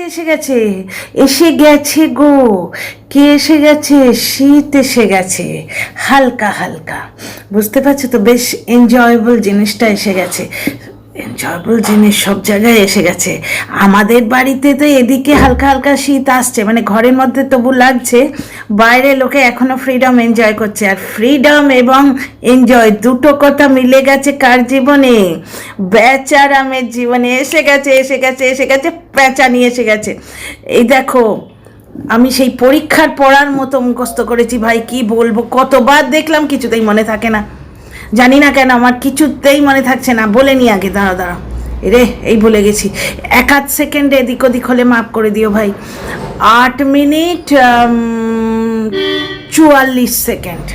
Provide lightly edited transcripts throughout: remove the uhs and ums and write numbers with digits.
এসে গেছে, এসে গেছে গো। কে এসে গেছে? শীত এসে গেছে হালকা হালকা, বুঝতে পারছো তো? বেশ এনজয়েবল জিনিসটা এসে গেছে। এনজয়েবল জিনিস সব জায়গায় এসে গেছে। আমাদের বাড়িতে তো এদিকে হালকা হালকা শীত আসছে, মানে ঘরের মধ্যে তবু লাগছে, বাইরে লোকে এখনো ফ্রিডম এনজয় করছে। আর ফ্রিডম এবং এনজয় দুটো কথা মিলে গেছে কার জীবনে? বেচারামের জীবনে। এসে গেছে এসে গেছে এসে গেছে, প্যাঁচা নিয়ে এসে গেছে। এই দেখো, আমি সেই পরীক্ষার পড়ার মতো মুখস্থ করেছি ভাই, কি বলবো, কতবার দেখলাম কিছুতেই মনে থাকে না। জানি না কেন আমার কিছুতেই মনে থাকছে না। বলে নি আগে, দাঁড়াও দাঁড়াও, রে এই ভুলে গেছি। 1-8 সেকেন্ডে এদিক ওদিক হলে মাফ করে দিও ভাই। 8 মিনিট 44 সেকেন্ড,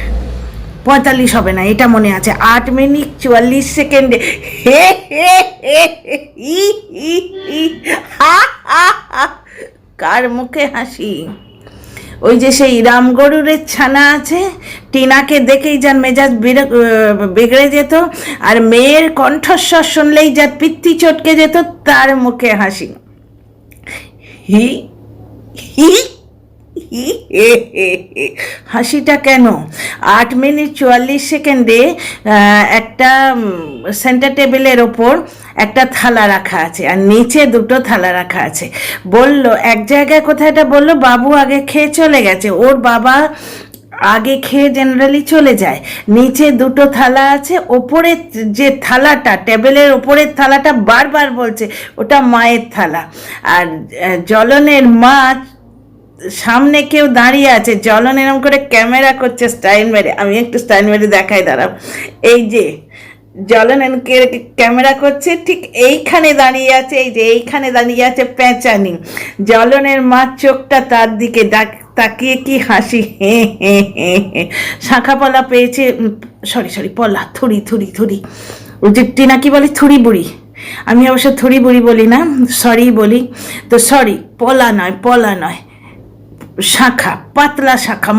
45 হবে না, এটা মনে আছে। 8 মিনিট 44 সেকেন্ডে হে হে হে হি হি হি হা হা হা। কার মুখে হাসি? ওই যে সেই রামগরুরের ছানা আছে, টিনাকে দেখেই যার মেজাজ বিগড়ে যেত, আর মেয়ের কণ্ঠস্বর শুনলেই যার পিত্তি চটকে যেত, তার মুখে হাসি। হি হি হি হে হে হে। হাসিটা কেন? 8 মিনিট 44 সেকেন্ডে একটা সেন্টার টেবিলের ওপর একটা থালা রাখা আছে, আর নিচে দুটো থালা রাখা আছে। বলল এক জায়গায় কোথায় এটা বললো, বাবু আগে খেয়ে চলে গেছে, ওর বাবা আগে খেয়ে জেনারেলি চলে যায়। নিচে দুটো থালা আছে, ওপরে যে থালাটা, টেবিলের ওপরের থালাটা বারবার বলছে ওটা মায়ের থালা। আর জ্বলনের মা সামনে কেউ দাঁড়িয়ে আছে, জ্বলন এরম করে ক্যামেরা করছে স্টাইল মেরে। আমি একটু স্টাইল মেরে দেখাই, দাঁড়াও। এই যে জ্বলন ক্যামেরা করছে, ঠিক এইখানে দাঁড়িয়ে আছে, এই যে এইখানে দাঁড়িয়ে আছে প্যাঁচানি। জ্বলনের মা চোখটা তার দিকে তাকিয়ে কি হাসি, হে হে হে হে। শাঁখা পলা পেয়েছে, সরি পলা, থুড়ি থুড়ি থুড়ি। ওই যে টিনা কি বলে, থুড়ি বুড়ি। আমি অবশ্য থুড়ি বুড়ি বলি না, সরি বলি। তো সরি, পলা নয়, শাঁখা, পাতলা শাঁখা।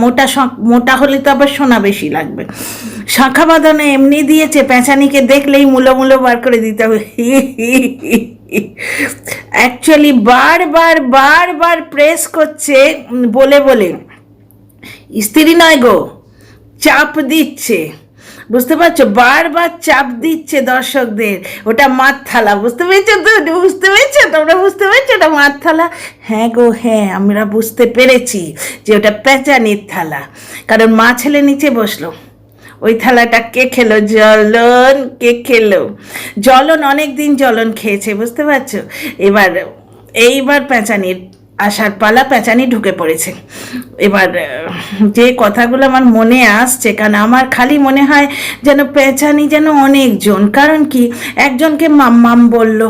মোটা হলে তো আবার সোনা বেশি লাগবে। শাঁখা বাঁধানো এমনি দিয়েছে, পেঁচানিকে দেখলেই মুলো বার করে দিতে হবে। অ্যাকচুয়ালি বারবার প্রেস করছে বলে বলে, স্ত্রী নয় গো, চাপ দিচ্ছে, বুঝতে পারছো? বারবার চাপ দিচ্ছে দর্শকদের। ওটা মার থালা, বুঝতে পেরেছো তো? তোমরা বুঝতে পেরেছো ওটা মার থালা? হ্যাঁ গো হ্যাঁ, আমরা বুঝতে পেরেছি যে ওটা পেঁচানির থালা, কারণ মা ছেলে নিচে বসলো। ওই থালাটা কে খেলো? জ্বলন। কে খেলো? জ্বলন অনেক দিন জ্বলন খেয়েছে, বুঝতে পারছো? এইবার পেঁচানির আসার পালা, পেঁচানি ঢুকে পড়েছে। এবার যে কথাগুলো আমার মনে আসছে, কারণ আমার খালি মনে হয় যেন পেঁচানি যেন অনেকজন। কারণ কি, একজনকে মাম্মাম বলল,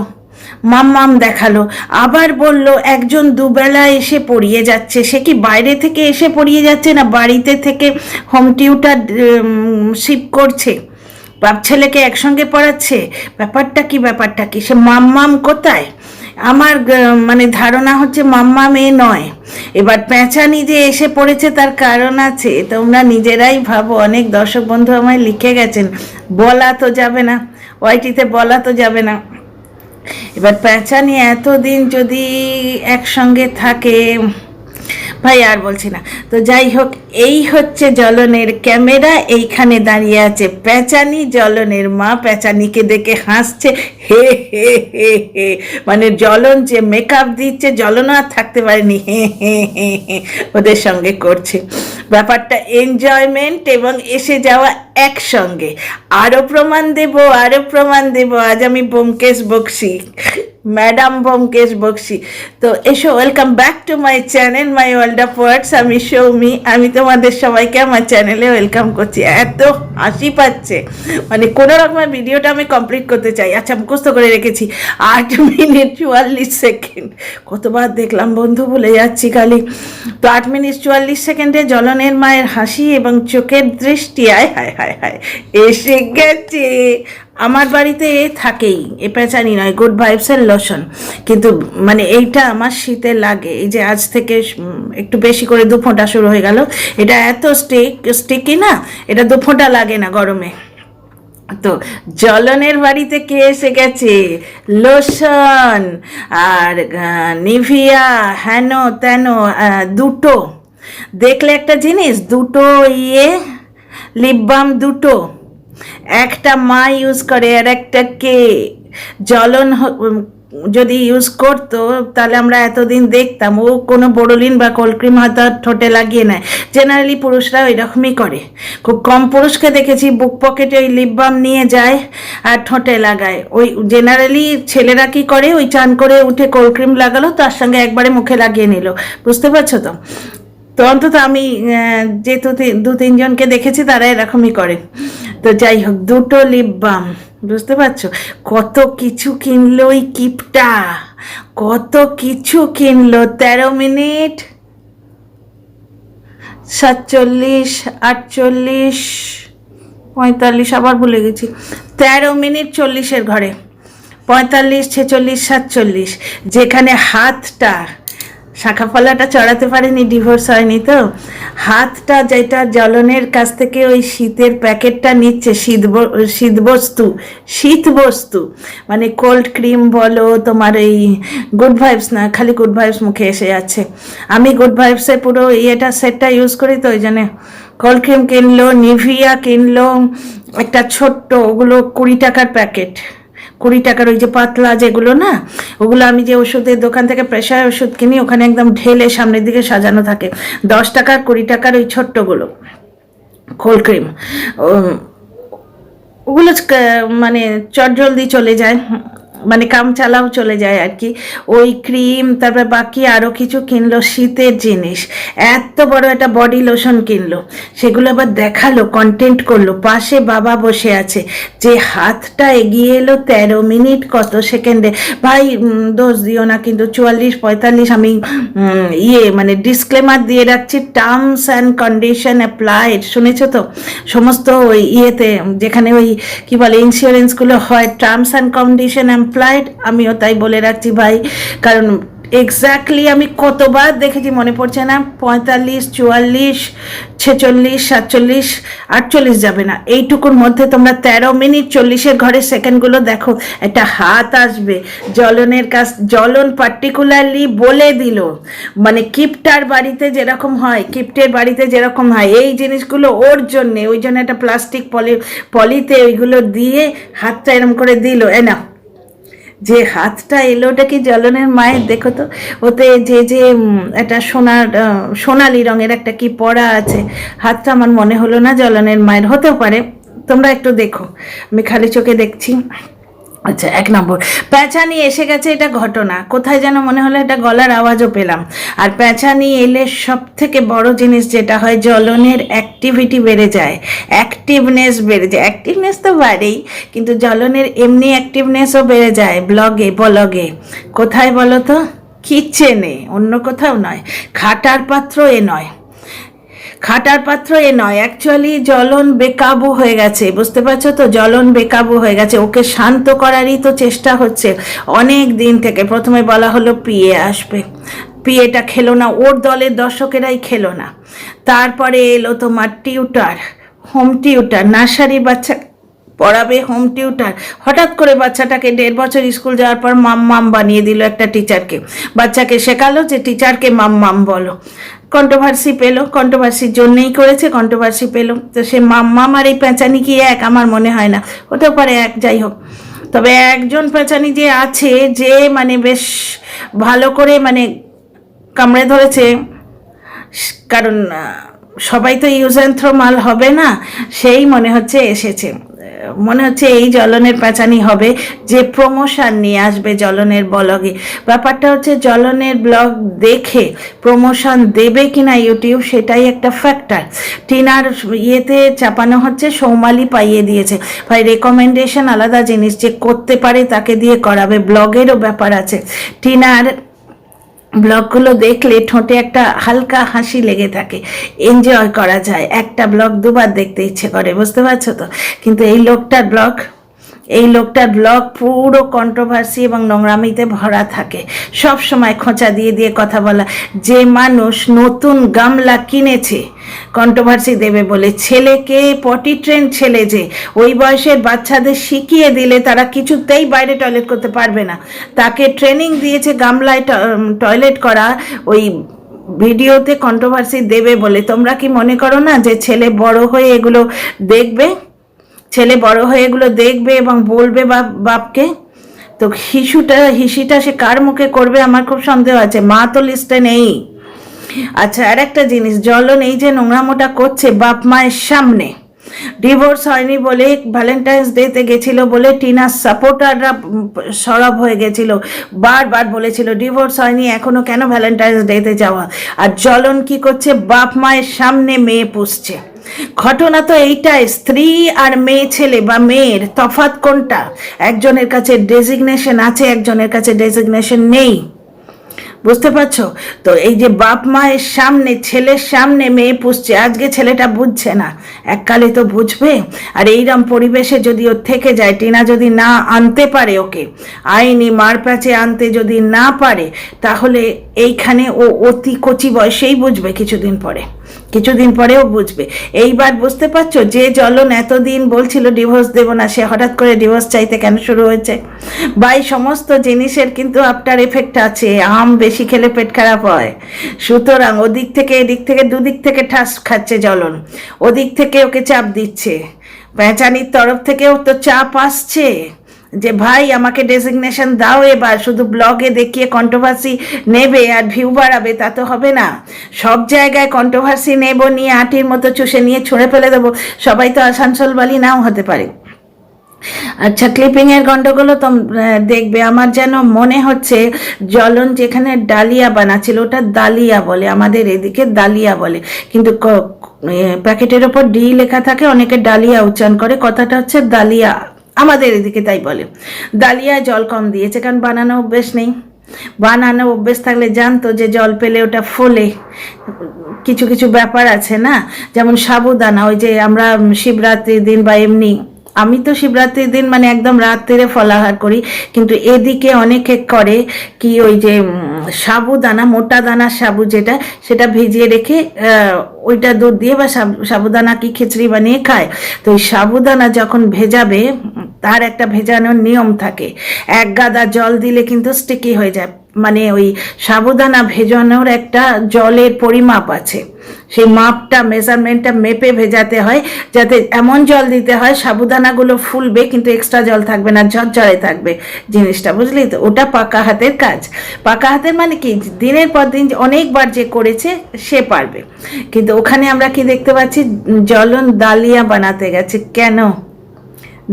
মাম্মাম দেখালো, আবার বলল একজন দুবেলা এসে পড়িয়ে যাচ্ছে। সে কি বাইরে থেকে এসে পড়িয়ে যাচ্ছে, না বাড়িতে থেকে হোম টিউটার শিফট করছে, বাপ ছেলেকে একসঙ্গে পড়াচ্ছে? ব্যাপারটা কি সে মাম্মাম কোথায়? আমার মানে ধারণা হচ্ছে মাম্মা মেয়ে নয়। এবার পেঁচানি যে এসে পড়েছে তার কারণ আছে, তোমরা নিজেরাই ভাবো। অনেক দর্শক বন্ধু আমায় লিখে গেছেন, বলা তো যাবে না, ওয়াইটিতে বলা তো যাবে না। এবার পেঁচানি এতদিন যদি একসঙ্গে থাকে, ভাই আর বলছি না। তো যাই হোক, এই হচ্ছে জ্বলনের ক্যামেরা, এইখানে দাঁড়িয়ে আছে পেঁচানি, জ্বলনের মা পেঁচানিকে দেখে হাসছে, হে হে হে হে। মানে জ্বলন যে মেকআপ দিচ্ছে, জ্বলনও আর থাকতে পারেনি, হে হে হে হে ওদের সঙ্গে করছে। ব্যাপারটা এনজয়মেন্ট এবং এসে যাওয়া একসঙ্গে। আরও প্রমাণ দেব। আজ আমি ব্যোমকেশ বক্সি, ম্যাডাম ব্যোমকেশ বক্সি। তো এসো, welcome back to my channel, my world of words. আমি সৌমি, আমি তোমাদের সবাইকে আমার চ্যানেলে ওয়েলকাম করছি। এত হাসি পাচ্ছে, মানে কোনো রকমের ভিডিওটা আমি কমপ্লিট করতে চাই। আচ্ছা, মুখস্থ করে রেখেছি 8 মিনিট 44 সেকেন্ড। কতবার দেখলাম বন্ধু, ভুলে যাচ্ছি খালি। তো 8 মিনিট 44 সেকেন্ডে জ্বলনের মায়ের হাসি এবং চোখের দৃষ্টি, আয় হায় হায় হায়, এসে গেছে। আমার বাড়িতে থাকেই, এ পেঁচানি নয়, গুড ভাইবসের লোশন। কিন্তু মানে এইটা আমার শীতে লাগে। এই যে আজ থেকে একটু বেশি করে 2 ফোঁটা শুরু হয়ে গেল। এটা এত স্টিকি না, এটা 2 ফোঁটা লাগে না গরমে। তো জ্বলনের বাড়িতে কে এসে গেছে, লোশন আর নিভিয়া হেন তেন, দুটো দেখলে একটা জিনিস, দুটো লিপ বাম দুটো, একটা মা ইউজ করে আর একটা কে। জ্বলন যদি ইউজ করতো তাহলে আমরা এতদিন দেখতাম ও কোনো বোরোলিন বা কোল্ড ক্রিম হয়তো ঠোঁটে লাগিয়ে নেয়। জেনারেলি পুরুষরা ওই রকমই করে, খুব কম পুরুষকে দেখেছি বুক পকেটে ওই লিপ বাম নিয়ে যায় আর ঠোঁটে লাগায়। ওই জেনারেলি ছেলেরা কি করে, ওই চান করে উঠে কোল্ড ক্রিম লাগালো তার সঙ্গে একবারে মুখে লাগিয়ে নিল, বুঝতে পারছো তো। তো অন্তত আমি যেহেতু 2-3 জনকে দেখেছি তারা এরকমই করে। তো যাই হোক, দুটো লিপ বাম, বুঝতে পারছো কত কিছু কিনলো ওই কিপটা, কত কিছু কিনলো। 13 মিনিট 47, 48, 45, আবার ভুলে গেছি, 13 মিনিট 40-এর ঘরে, 45, 46, 47, যেখানে হাতটা শাঁখাফলাটা চড়াতে পারেনি, ডিভোর্স হয়নি তো, হাতটা যেটা জ্বলনের কাছ থেকে ওই শীতের প্যাকেটটা নিচ্ছে, শীত বস্তু মানে কোল্ড ক্রিম বলো, তোমার এই গুড ভাইবস, না খালি গুড ভাইবস মুখে এসে যাচ্ছে, আমি গুড ভাইবসের পুরো সেটটা ইউজ করি, তো ওই জন্য কোল্ড ক্রিম কিনলো, নিভিয়া কিনলো একটা ছোট্ট, ওগুলো 20 টাকার প্যাকেট, 20 টাকার ওই যে পাতলা যেগুলো না, ওগুলো আমি যে ওষুধের দোকান থেকে প্রেশার ওষুধ কিনি ওখানে একদম ঢেলে সামনের দিকে সাজানো থাকে, 10 টাকার 20 টাকার ওই ছোট্টগুলো কোল্ড ক্রিম। ওগুলো মানে চটজলদি চলে যায়, মানে কাম চালাও চলে যায় আর কি। ওই ক্রিম, তারপরে বাকি আরও কিছু কিনলো শীতের জিনিস, এত বড় একটা বডি লোশন কিনলো, সেগুলো আবার দেখালো, কন্টেন্ট করলো, পাশে বাবা বসে আছে, যে হাতটা এগিয়ে এলো 13 মিনিট কত সেকেন্ডে। ভাই দোষ দিও না কিন্তু, 44-45 আমি মানে ডিসক্লেমার দিয়ে রাখছি, টার্মস অ্যান্ড কন্ডিশন অ্যাপ্লাইড, শুনেছো তো সমস্ত ওই যেখানে ওই কি বলে ইন্স্যুরেন্সগুলো হয়, টার্মস অ্যান্ড কন্ডিশন অ্যাপ্লাইড, আমিও তাই বলে রাখছি ভাই, কারণ এক্স্যাক্টলি আমি কতবার দেখেছি মনে পড়ছে না, 45, 44, 46, 47, 48 যাবে না, এইটুকুর মধ্যে তোমরা 13 মিনিট 40-এর ঘরের সেকেন্ডগুলো দেখো, একটা হাত আসবে জ্বলনের কাছ, জ্বলন পার্টিকুলারলি বলে দিল, মানে কিপ্টার বাড়িতে যেরকম হয়, কিপ্টের বাড়িতে যেরকম হয় এই জিনিসগুলো ওর জন্যে, ওই জন্য একটা প্লাস্টিক পলিতে ওইগুলো দিয়ে হাতটা এরম করে দিল, না যে হাতটা এলো, ওটা কি জ্বলনের মায়ের, দেখো তো ওতে যে একটা সোনালি রঙের একটা কি পরা আছে, হাতটা আমার মনে হলো না জ্বলনের মায়ের, হতেও পারে, তোমরা একটু দেখো, আমি খালি চোখে দেখছি। আচ্ছা, 1 নম্বর, প্যাঁচানি এসে গেছে, এটা ঘটনা, কোথায় যেন মনে হলো একটা গলার আওয়াজও পেলাম। আর প্যাঁচানি এলে সব থেকে বড় জিনিস যেটা হয়, জ্বলনের অ্যাক্টিভিটি বেড়ে যায়, অ্যাক্টিভনেস বেড়ে যায়, অ্যাক্টিভনেস তো বাড়েই কিন্তু জ্বলনের এমনি অ্যাক্টিভনেসও বেড়ে যায়, ব্লগে কোথায় বলো তো, কিচেনে, অন্য কোথাও নয়, খাটার পাত্র নয়, অ্যাকচুয়ালি জ্বলন বেকাবু হয়ে গেছে, বুঝতে পারছো তো, জ্বলন বেকাবু হয়ে গেছে, ওকে শান্ত করারই তো চেষ্টা হচ্ছে অনেক দিন থেকে। প্রথমে বলা হলো পিএ আসবে, পিএটা খেলো না, ওর দলের দর্শকেরাই খেলো না, তারপরে এলো তোমার হোম টিউটার, নার্সারি বাচ্চা পড়াবে, হোম টিউটার, হঠাৎ করে বাচ্চাটাকে 1.5 বছর স্কুল যাওয়ার পর মাম বানিয়ে দিল একটা টিচারকে, বাচ্চাকে শেখালো যে টিচারকে মাম বলো, কন্ট্রোভার্সি পেলো, কন্ট্রোভার্সির জন্যই করেছে, কন্ট্রোভার্সি পেলো, তো সে মাম আর এই পেঁচানি কি এক, আমার মনে হয় না, হতেও পারে এক, যাই হোক, তবে একজন পেঁচানি যে আছে যে মানে বেশ ভালো করে মানে কামড়ে ধরেছে, কারণ সবাই তো ইউজ অ্যান্ড থ্রো মাল হবে না, সেই মনে হচ্ছে এসেছে, মনে হচ্ছে এই জ্বলনের প্যাঁচানি হবে যে প্রমোশন নিয়ে আসবে জ্বলনের ব্লগে। ব্যাপারটা হচ্ছে জ্বলনের ব্লগ দেখে প্রমোশন দেবে কিনা ইউটিউব, সেটাই একটা ফ্যাক্টর। টিনার চাপানো হচ্ছে, সৌমালি পাইয়ে দিয়েছে, ভাই রেকমেন্ডেশন আলাদা জিনিস, যে করতে পারে তাকে দিয়ে করাবে, ব্লগেরও ব্যাপার আছে। টিনার ব্লগগুলো দেখলে ঠোঁটে একটা হালকা হাসি লেগে থাকে, এনজয় করা যায়, একটা ব্লগ 2বার দেখতে ইচ্ছে করে, বুঝতে পারছো তো। কিন্তু এই লোকটার ব্লগ এই লোকটার ব্লগ পুরো কন্ট্রোভার্সি এবং নোংরামিতে ভরা থাকে, সব সময় খোঁচা দিয়ে দিয়ে কথা বলা। যে মানুষ নতুন গামলা কিনেছে কন্ট্রোভার্সি দেবে বলে, ছেলেকে পটি ট্রেন ছেলে যে ওই বয়সের বাচ্চাদের শিখিয়ে দিলে তারা কিছুতেই বাইরে টয়লেট করতে পারবে না, তাকে ট্রেনিং দিয়েছে গামলায় টয়লেট করা, ওই ভিডিওতে কন্ট্রোভার্সি দেবে বলে। তোমরা কি মনে করো না যে ছেলে বড় হয়ে এগুলো দেখবে? ছেলে বড় হয়ে এগুলো দেখবে এবং বলবে বাপকে? তো হিসিটা সে কার মুখে করবে আমার খুব সন্দেহ আছে। মা তো লিস্টে নেই। আচ্ছা, আর একটা জিনিস, জ্বলন এই যে নোংরামোটা করছে বাপ মায়ের সামনে, ডিভোর্স হয়নি বলে ভ্যালেন্টাইন্স ডেতে গেছিল বলে টিনার সাপোর্টাররা সরব হয়ে গেছিল, বারবার বলেছিল ডিভোর্স হয়নি এখনো কেন ভ্যালেন্টাইন্স ডেতে যাওয়া। আর জ্বলন কি করছে? বাপ মায়ের সামনে মেয়ে পুষছে। ঘটনা তো এইটাই, স্ত্রী আর মেয়ে ছেলে বা মেয়ের তফাৎ কোনটা? একজনের কাছে ডেজিগনেশন আছে, একজনের কাছে ডেজিগনেশন নেই। বুঝতে পারছো তো? এই যে বাপ মায়ের সামনে ছেলের সামনে মেয়ে পুষছে, আজকে ছেলেটা বুঝছে না, এককালে তো বুঝবে। আর এইরকম পরিবেশে যদি ও থেকে যায়, টিনা যদি না আনতে পারে ওকে আইনি মারপ্যাচে আনতে যদি না পারে, তাহলে এইখানে ও অতি কচি বয়সেই বুঝবে, কিছুদিন পরেও বুঝবে। এইবার বুঝতে পারছো যে জ্বলন এতদিন বলছিল ডিভোর্স দেব না, সে হঠাৎ করে ডিভোর্স চাইতে কেন শুরু হয়েছে? বাই সমস্ত জিনিসের কিন্তু আফটার এফেক্ট আছে। আম বেশি খেলে পেট খারাপ হয়, সুতরাং ওদিক থেকে এদিক থেকে দুদিক থেকে ঠাস খাচ্ছে জ্বলন। ওদিক থেকে ওকে চাপ দিচ্ছে, পেঁচানির তরফ থেকেও তো চাপ আসছে যে ভাই আমাকে ডেজিগনেশন দাও এবার, শুধু ব্লগে দেখিয়ে কন্ট্রোভার্সি নেবে আর ভিউ বাড়াবে তা তো হবে না। সব জায়গায় কন্ট্রোভার্সি নেব, নিয়ে আটির মতো চুষে নিয়ে ছুঁড়ে ফেলে দেবো, সবাই তো আসানসোল বালি নাও হতে পারে। আচ্ছা, ক্লিপিংয়ের গন্ডগোলও তো দেখবে। আমার যেন মনে হচ্ছে জ্বলন যেখানে ডালিয়া বানাচ্ছিল ওটা দালিয়া বলে, আমাদের এদিকে দালিয়া বলে, কিন্তু প্যাকেটের ওপর ডি লেখা থাকে, অনেকে ডালিয়া উচ্চারণ করে, কথাটা হচ্ছে দালিয়া, আমাদের এদিকে তাই বলে। দালিয়ায় জল কম দিয়েছে, কারণ বানানো অভ্যেস নেই। বানানো অভ্যেস থাকলে জানতো যে জল পেলে ওটা ফোলে। কিছু কিছু ব্যাপার আছে না, যেমন সাবুদানা, ওই যে আমরা শিবরাত্রির দিন বা এমনি, আমি তো শিবরাত্রির দিন মানে একদম রাত্রে ফলাহার করি, কিন্তু এদিকে অনেকে করে কি ওই যে সাবুদানা, মোটা দানা সাবু যেটা, সেটা ভিজিয়ে রেখে ওইটা দুধ দিয়ে বা সাবুদানা কি খিচড়ি বানিয়ে খায়। তো ওই সাবুদানা যখন ভেজাবে তার একটা ভেজানোর নিয়ম থাকে, এক গাদা জল দিলে কিন্তু স্টিকি হয়ে যায়, মানে ওই সাবুদানা ভেজানোর একটা জলের পরিমাপ আছে, সেই মাপটা মেজারমেন্টটা মেপে ভেজাতে হয়, যাতে এমন জল দিতে হয় সাবুদানাগুলো ফুলবে কিন্তু এক্সট্রা জল থাকবে না, ঝরঝরে থাকবে জিনিসটা, বুঝলি তো? ওটা পাকা হাতের কাজ। পাকা হাতের মানে কি, দিনের পর দিন অনেকবার যে করেছে সে পারবে। কিন্তু ওখানে আমরা কি দেখতে পাচ্ছি, জ্বলন দালিয়া বানাতে গেছে। কেন?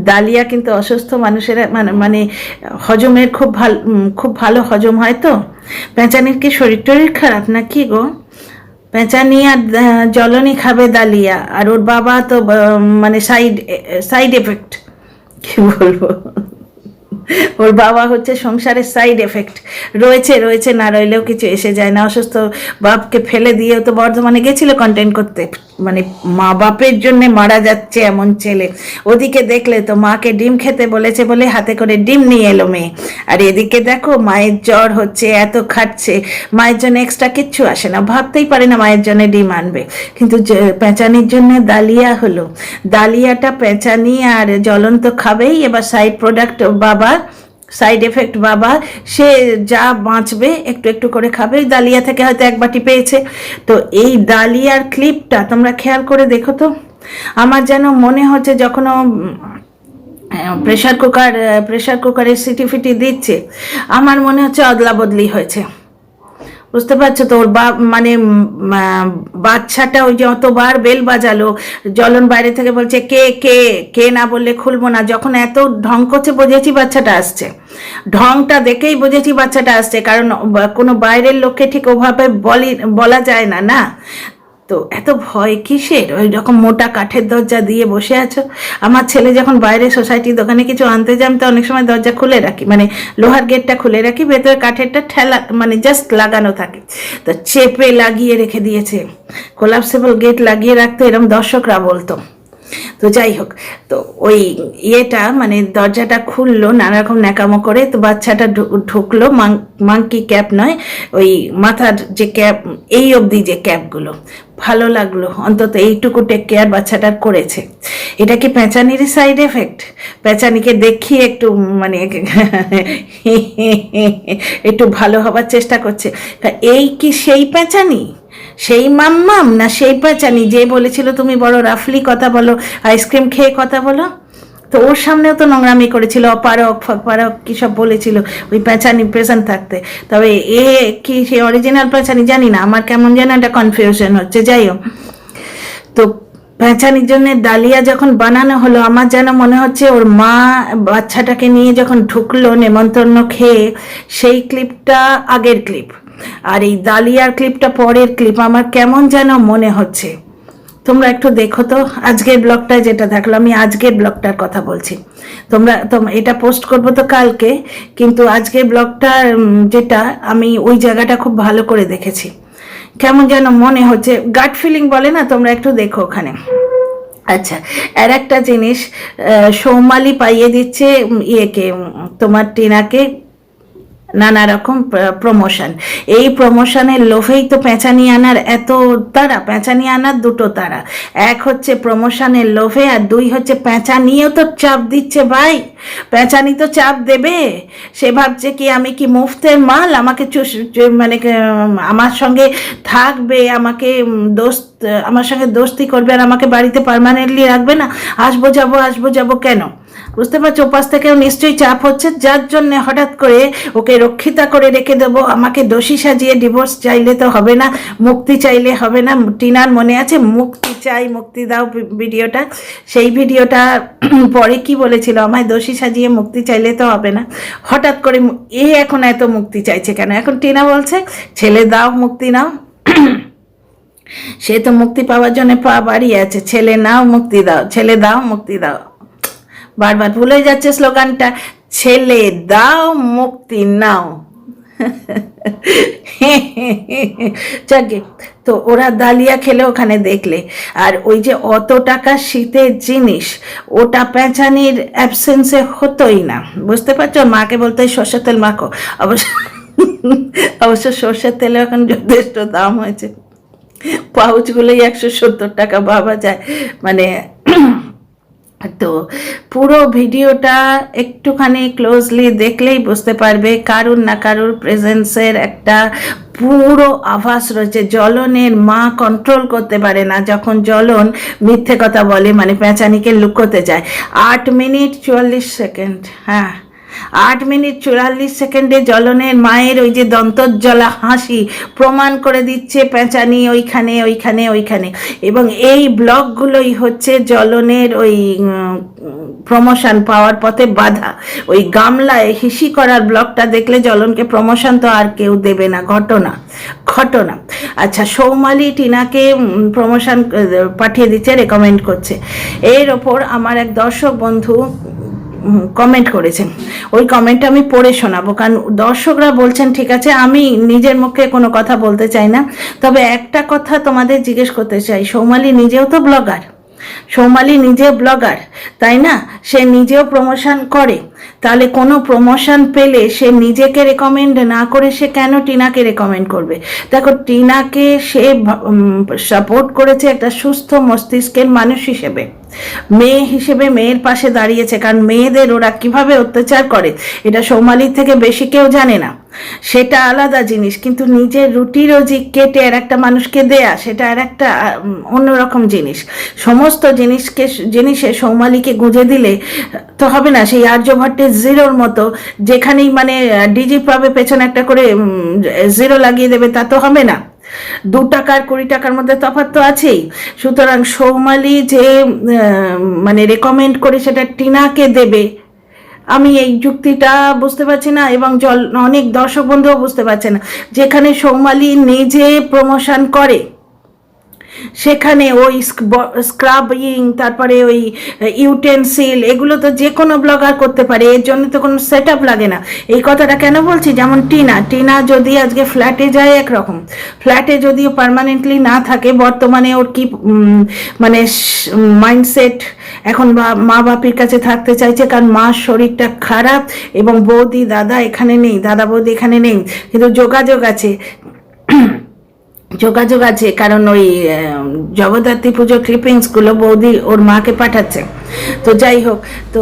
ডালিয়া কিন্তু অসুস্থ মানুষেরা মানে হজমের খুব ভালো হজম হয়। তো পেঁচানির কি শরীর টরীর খারাপ না কি গো? পেঁচানি আর জ্বলনি খাবে ডালিয়া, আর ওর বাবা তো মানে সাইড এফেক্ট, কি বলবো, ওর বাবা হচ্ছে সংসারের সাইড এফেক্ট, রয়েছে না রইলেও কিছু এসে যায় না। অসুস্থ বাপকে ফেলে দিয়েও তো বর্ধমানে গেছিল কন্টেন্ট করতে, মানে মা বাপের জন্য মারা যাচ্ছে এমন ছেলে। ওদিকে দেখলে তো মাকে ডিম খেতে বলেছে বলে হাতে করে ডিম নিয়ে এলো মেয়ে, আর এদিকে দেখো মায়ের জ্বর হচ্ছে, এত খাচ্ছে, মায়ের জন্য এক্সট্রা কিচ্ছু আসে না, ভাবতেই পারে না মায়ের জন্য ডিম আনবে। কিন্তু পেঁচানির জন্য ডালিয়া হলো, ডালিয়াটা পেঁচানি আর জ্বলন্ত খাবেই, এবার সাইড প্রোডাক্ট বাবা, সাইড এফেক্ট বাবা, সে যা বাঁচবে একটু একটু করে খাবে। ডালিয়া থেকে হয়তো এক বাটি পেয়েছে। তো এই ডালিয়ার ক্লিপটা তোমরা খেয়াল করে দেখো তো, আমার যেন মনে হচ্ছে যখন ও প্রেশার কুকারে সিটি ফিটি দিচ্ছে, আমার মনে হচ্ছে অদলা বদলি হয়েছে। বুঝতে পারছো তো? ওর মানে বাচ্চাটা ওই যে অতবার বেল বাজালো, জ্বলন বাইরে থেকে বলছে কে কে কে, না বললে খুলবো না, যখন এত ঢং করছে বুঝেছি বাচ্চাটা আসছে, ঢংটা দেখেই বুঝেছি বাচ্চাটা আসছে, কারণ কোনো বাইরের লোককে ঠিক ওভাবে বলা যায় না, না? তো এত ভয় কিসের? ওই রকম মোটা কাঠের দরজা দিয়ে বসে আছো। আমার ছেলে যখন বাইরে সোসাইটির দোকানে কিছু আনতে যাই, তো অনেক সময় দরজা খুলে রাখি, মানে লোহার গেটটা খুলে রাখি, ভেতরে কাঠেরটা ঠেলা মানে জাস্ট লাগানো থাকে, তো চেপে লাগিয়ে রেখে দিয়েছে। কোলাপসেবল গেট লাগিয়ে রাখতো, এরকম দর্শকরা বলতো। তো যাই হোক, তো ওই ইয়েটা মানে দরজাটা খুললো নানা রকম ন্যাকামো করে, তো বাচ্চাটা ঢুকলো, মাংকি ক্যাপ নয়, ওই মাথার যে ক্যাপ এই অবধি যে ক্যাপগুলো, ভালো লাগলো অন্তত এইটুকু টেক কেয়ার বাচ্চাটার করেছে। এটা কি পেঁচানিরই সাইড এফেক্ট? পেঁচানিকে দেখিয়ে একটু মানে একটু ভালো হবার চেষ্টা করছে। এই কি সেই পেঁচানি, সেই মাম্মাম, না সেই পেঁচানি যে বলেছিল তুমি বড় রাফলি কথা বলো, আইসক্রিম খেয়ে কথা বলো? তো ওর সামনেও তো নোংরামি করেছিল, অপারক ফকপারক কী সব বলেছিল ওই পেঁচানি প্রেজেন্ট থাকতে। তবে এ কি সে অরিজিনাল পেঁচানি জানি না, আমার কেমন যেন একটা কনফিউশন হচ্ছে। যাই হোক, তো পেঁচানির জন্য ডালিয়া যখন বানানো হলো, আমার যেন মনে হচ্ছে ওর মা বাচ্চাটাকে নিয়ে যখন ঢুকলো নেমন্তন্ন খেয়ে, সেই ক্লিপটা আগের ক্লিপ, আর এই ডালিয়ার ক্লিপটা পরের ক্লিপ। আমার কেমন যেন মনে হচ্ছে। তোমরা একটু দেখো তো আজকের ব্লগটায় যেটা দেখলো, আমি আজকের ব্লগটার কথা বলছি। তোমরা এটা পোস্ট করবো তো কালকে, কিন্তু আজকের ব্লগটা যেটা, আমি ওই জায়গাটা খুব ভালো করে দেখেছি। কেমন যেন মনে হচ্ছে, গাট ফিলিং বলে না, তোমরা একটু দেখো ওখানে। আচ্ছা, আর একটা জিনিস, সৌমালি পাইয়ে দিচ্ছে ইয়েকে, তোমার টিনাকে নানা রকম প্রমোশন। এই প্রমোশনের লোভেই তো পেঁচানি আনার এত তারা, পেঁচানি আনার দুটো তারা, এক হচ্ছে প্রমোশনের লোভে, আর দুই হচ্ছে পেঁচানিও তো চাপ দিচ্ছে ভাই। পেঁচানি তো চাপ দেবে, সে ভাবছে কি আমি কি মুফতের মাল, আমাকে মানে আমার সঙ্গে থাকবে, আমাকে আমার সঙ্গে দোস্তি করবে, আর আমাকে বাড়িতে পার্মানেন্টলি রাখবে না, আসবো যাবো কেন? বুঝতে পারছো, ওপাশ থেকেও নিশ্চয়ই চাপ হচ্ছে, যার জন্য হঠাৎ করে ওকে রক্ষিতা করে রেখে দেবো, আমাকে দোষী সাজিয়ে ডিভোর্স চাইলে তো হবে না, মুক্তি চাইলে হবে না। টিনার মনে আছে মুক্তি চাই, মুক্তি দাও ভিডিওটা, সেই ভিডিওটা পরে কি বলেছিল, আমায় দোষী সাজিয়ে মুক্তি চাইলে তো হবে না। হঠাৎ করে এখন এত মুক্তি চাইছে কেন? এখন টিনা বলছে ছেলে দাও, মুক্তি নাও। সে তো মুক্তি পাওয়ার জন্য পা বাড়িয়ে আছে, ছেলে নাও মুক্তি দাও, ছেলে দাও মুক্তি দাও, বারবার ভুলে যাচ্ছে স্লোগানটা, ছেলে দাও মুক্তি নাও। যাকে তো ওরা ডালিয়া খেলে ওখানে দেখলে, আর ওই যে অত টাকা শীতের জিনিস, ওটা পেঁচানির অ্যাবসেন্সে হতোই না। বুঝতে পারছো, মাকে বলতে সর্ষের তেল মাখো। অবশ্য সর্ষের তেলে এখন যথেষ্ট দাম হয়েছে, পাউচগুলোই 170 টাকা ভাবা যায়। মানে তো পুরো ভিডিওটা একটুখানি ক্লোজলি দেখলেই বুঝতে পারবে কারুর না কারুর প্রেজেন্সের একটা পুরো আভাস রয়েছে। জ্বলনের মা কন্ট্রোল করতে পারে না, যখন জ্বলন মিথ্যে কথা বলে, মানে পেঁচানিকে লুকোতে যায়। 8 মিনিট 44 সেকেন্ড, হ্যাঁ 8 মিনিট 44 সেকেন্ডে জ্বলনের মায়ের ওই যে দন্তজ্জলা হাসি প্রমাণ করে দিচ্ছে পেঁচানি ওইখানে ওইখানে ওইখানে। এবং এই ব্লগগুলোই হচ্ছে জ্বলনের ওই প্রমোশন পাওয়ার পথে বাধা। ওই গামলায় হিসি করার ব্লগটা দেখলে জ্বলনকে প্রমোশন তো আর কেউ দেবে না, ঘটনা। আচ্ছা, সৌমালি টিনাকে প্রমোশন পাঠিয়ে দিচ্ছে, রেকমেন্ড করছে। এর ওপর আমার এক দর্শক বন্ধু কমেন্ট করেছেন, ওই কমেন্টটা আমি পড়ে শোনাবো, কারণ দর্শকরা বলছেন ঠিক আছে, আমি নিজের মুখে কোনো কথা বলতে চাই না, তবে একটা কথা তোমাদের জিজ্ঞেস করতে চাই। সৌমালি নিজেও তো ব্লগার, সৌমালি নিজে ব্লগার, তাই না? সে নিজেও প্রমোশন করে, তাহলে কোনো প্রমোশন পেলে সে নিজেকে রেকমেন্ড না করে সে কেন টিনাকে রেকমেন্ড করবে? দেখো, টিনাকে সে সাপোর্ট করেছে একটা সুস্থ মস্তিষ্কের মানুষ হিসেবে, মেয়ে হিসেবে মেয়ের পাশে দাঁড়িয়েছে, কারণ মেয়েদের ওরা কিভাবে অত্যাচার করে এটা সৌমালির থেকে বেশি কেউ জানে না, সেটা আলাদা জিনিস। কিন্তু নিজের রুটি রোজি কেটে আর একটা মানুষকে দেয়া, সেটা আর একটা অন্যরকম জিনিস। সমস্ত জিনিসে সৌমালিকে গুঁজে দিলে তো হবে না, সেই আর্যভট্টের জিরোর মতো, যেখানেই মানে ডিজি পাবে পেছনে একটা করে জিরো লাগিয়ে দেবে, তা তো হবে না। 2 টাকা আর 20 টাকার মধ্যে তফাৎ তো আছেই। সুতরাং সৌমালি যে মানে রেকমেন্ড করে সেটা টিনাকে দেবে, আমি এই যুক্তিটা বুঝতে পারছি না, এবং অনেক দর্শক বন্ধুও বুঝতে পারছে না। যেখানে সৌমালি নিজে প্রমোশন করে, সেখানে ওই স্ক্রাবিং, তারপরে ওই ইউটেন্সিল, এগুলো তো যে কোনো ব্লগার করতে পারে, এর জন্য তো কোনো সেট আপ লাগে না। এই কথাটা কেন বলছি, যেমন টিনা যদি আজকে ফ্ল্যাটে যায় একরকম, ফ্ল্যাটে যদিও পার্মানেন্টলি না থাকে, বর্তমানে ওর কি মানে মাইন্ডসেট, এখন মা বাপির কাছে থাকতে চাইছে, কারণ মার শরীরটা খারাপ এবং বৌদি দাদা এখানে নেই, দাদা বৌদি এখানে নেই, কিন্তু যোগাযোগ আছে, কারণ ওই জগদ্ধাত্রী পুজোর ক্লিপিংসগুলো বৌদি ওর মাকে পাঠাচ্ছে। তো যাই হোক, তো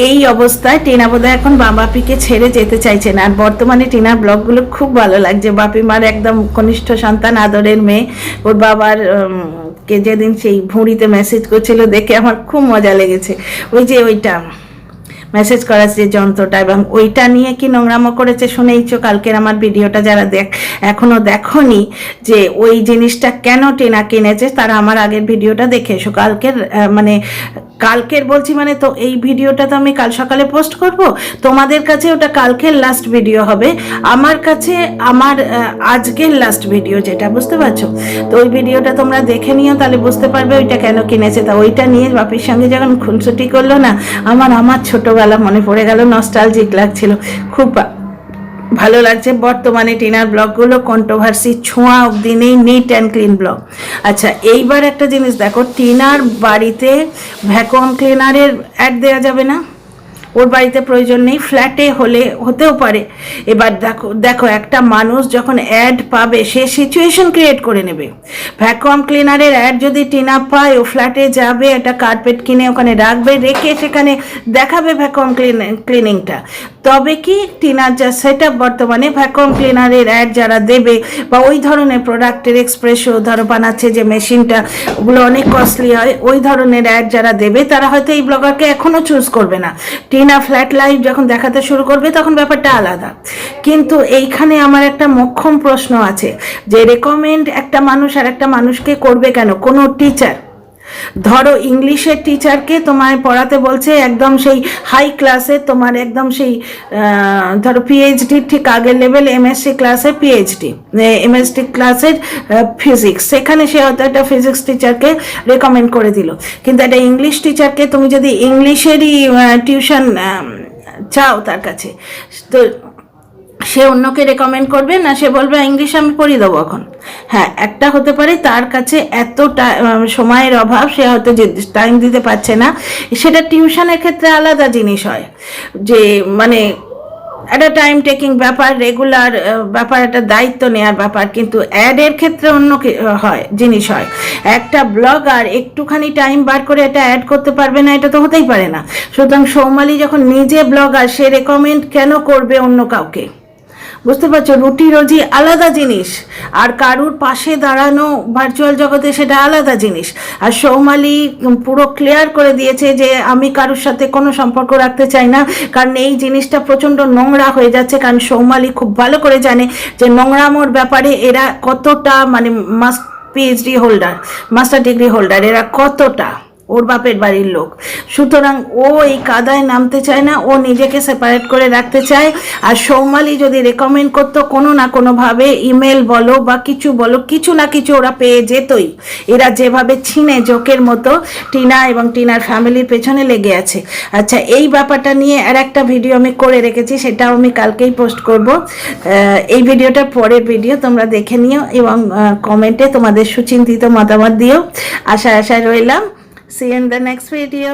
এই অবস্থায় টিনা বোধহয় এখন বাপিকে ছেড়ে যেতে চাইছে না। আর বর্তমানে টিনার ব্লগগুলো খুব ভালো লাগছে, বাপি মার একদম কনিষ্ঠ সন্তান, আদরের মেয়ে। ওর বাবার কে যেদিন সেই ভুঁড়িতে মেসেজ করছিল দেখে আমার খুব মজা লেগেছে, ওই যে ওইটা মেসেজ করার যে যন্ত্রটা, এবং ওইটা নিয়ে কি নোংরামো করেছে শুনেইছো কালকের আমার ভিডিওটা। যারা এখনো দেখোনি যে ওই জিনিসটা কেন টিনা কিনেছে, তারা আমার আগের ভিডিওটা দেখে এসো। কালকের বলছি মানে, তো এই ভিডিওটা তো আমি কাল সকালে পোস্ট করব, তোমাদের কাছে ওটা কালকের লাস্ট ভিডিও হবে, আমার কাছে আমার আজকের লাস্ট ভিডিও যেটা, বুঝতে পারছো? তো ওই ভিডিওটা তোমরা দেখে নিও, তাহলে বুঝতে পারবে ওইটা কেন কিনেছে। তা ওইটা নিয়ে বাপির সঙ্গে যখন খুনসুটি করলো না, আমার ছোটবেলা মনে পড়ে গেল, নস্টালজিক লাগছিল, খুব ভালো লাগছে। বর্তমানে টিনার ব্লগগুলো কন্ট্রোভার্সি ছোঁয়া অবধি নেই, নিট অ্যান্ড ক্লিন ব্লগ। আচ্ছা, এইবার একটা জিনিস দেখো, টিনার বাড়িতে ভ্যাকুয়াম ক্লিনারের অ্যাড দেওয়া যাবে না, ওর বাড়িতে প্রয়োজন নেই, ফ্ল্যাটে হতেও পারে। এবার দেখো একটা মানুষ যখন অ্যাড পাবে, সে সিচুয়েশন ক্রিয়েট করে নেবে। ভ্যাকুয়াম ক্লিনারের অ্যাড যদি টিনা পায়, ও ফ্ল্যাটে যাবে, একটা কার্পেট কিনে ওখানে রাখবে, রেখে সেখানে দেখাবে ভ্যাকুয়াম ক্লিনিংটা। তবে কি টিনার যা সেট আপ বর্তমানে, ভ্যাকুয়াম ক্লিনারের অ্যাড যারা দেবে, বা ওই ধরনের প্রোডাক্টের এক্সপ্রেসও ধরো বানাচ্ছে যে মেশিনটা, ওগুলো অনেক কস্টলি হয়, ওই ধরনের অ্যাড যারা দেবে, তারা হয়তো এই ব্লগারকে এখনও চুজ করবে না। টিনা ফ্ল্যাট লাইফ যখন দেখাতে শুরু করবে, তখন ব্যাপারটা আলাদা। কিন্তু এইখানে আমার একটা মোক্ষম প্রশ্ন আছে, যে রেকমেন্ড একটা মানুষ আর একটা মানুষকে করবে কেন? কোনো টিচার, ধরো ইংলিশের টিচারকে তোমায় পড়াতে বলছে একদম সেই হাই ক্লাসে, তোমার একদম সেই ধরো পিএইচডির ঠিক আগের লেভেল, এমএসসি ক্লাসের পিএইচডি, এমএসসি ক্লাসের ফিজিক্স, সেখানে সে হয়তো একটা ফিজিক্স টিচারকে রেকমেন্ড করে দিল। কিন্তু একটা ইংলিশ টিচারকে তুমি যদি ইংলিশেরই টিউশন চাও তার কাছে, তো সে অন্যকে রেকমেন্ড করবে না, সে বলবে ইংলিশ আমি পড়িয়ে দেবো এখন। হ্যাঁ, একটা হতে পারে তার কাছে এত সময়ের অভাব, সে হয়তো টাইম দিতে পারছে না, সেটা টিউশনের ক্ষেত্রে আলাদা জিনিস হয়, যে মানে একটা টাইম টেকিং ব্যাপার, রেগুলার ব্যাপার, একটা দায়িত্ব নেওয়ার ব্যাপার। কিন্তু অ্যাডের ক্ষেত্রে অন্য জিনিস হয়। একটা ব্লগার একটুখানি টাইম বার করে এটা অ্যাড করতে পারবে না, এটা তো হতেই পারে না। সুতরাং সৌমালি যখন নিজে ব্লগার, সে রেকমেন্ড কেন করবে অন্য কাউকে? বুঝতে পারছো, রুটি রোজি আলাদা জিনিস, আর কারুর পাশে দাঁড়ানো ভার্চুয়াল জগতে সেটা আলাদা জিনিস। আর সৌমালি পুরো ক্লিয়ার করে দিয়েছে যে আমি কারুর সাথে কোনো সম্পর্ক রাখতে চাই না, কারণ এই জিনিসটা প্রচণ্ড নোংরা হয়ে যাচ্ছে। কারণ সৌমালি খুব ভালো করে জানে যে নোংরামোর ব্যাপারে এরা কতটা, মানে PhD holder, master degree holder, এরা কতটা ওর বাপের বাড়ির লোক। সুতরাং ও এই কাদায় নামতে চায় না, ও নিজেকে সেপারেট করে রাখতে চায়। আর সৌমালি যদি রেকমেন্ড করতো, কোনো না কোনোভাবে ইমেল বলো বা কিছু বলো, কিছু না কিছু ওরা পেয়ে যেতই। এরা যেভাবে ছিনে জোকের মতো টিনা এবং টিনার ফ্যামিলির পেছনে লেগে আছে। আচ্ছা, এই ব্যাপারটা নিয়ে আর একটা ভিডিও আমি করে রেখেছি, সেটাও আমি কালকেই পোস্ট করব। এই ভিডিওটার পরের ভিডিও তোমরা দেখে নিও, এবং কমেন্টে তোমাদের সুচিন্তিত মতামত দিও। আশায় রইলাম। See you in the next video.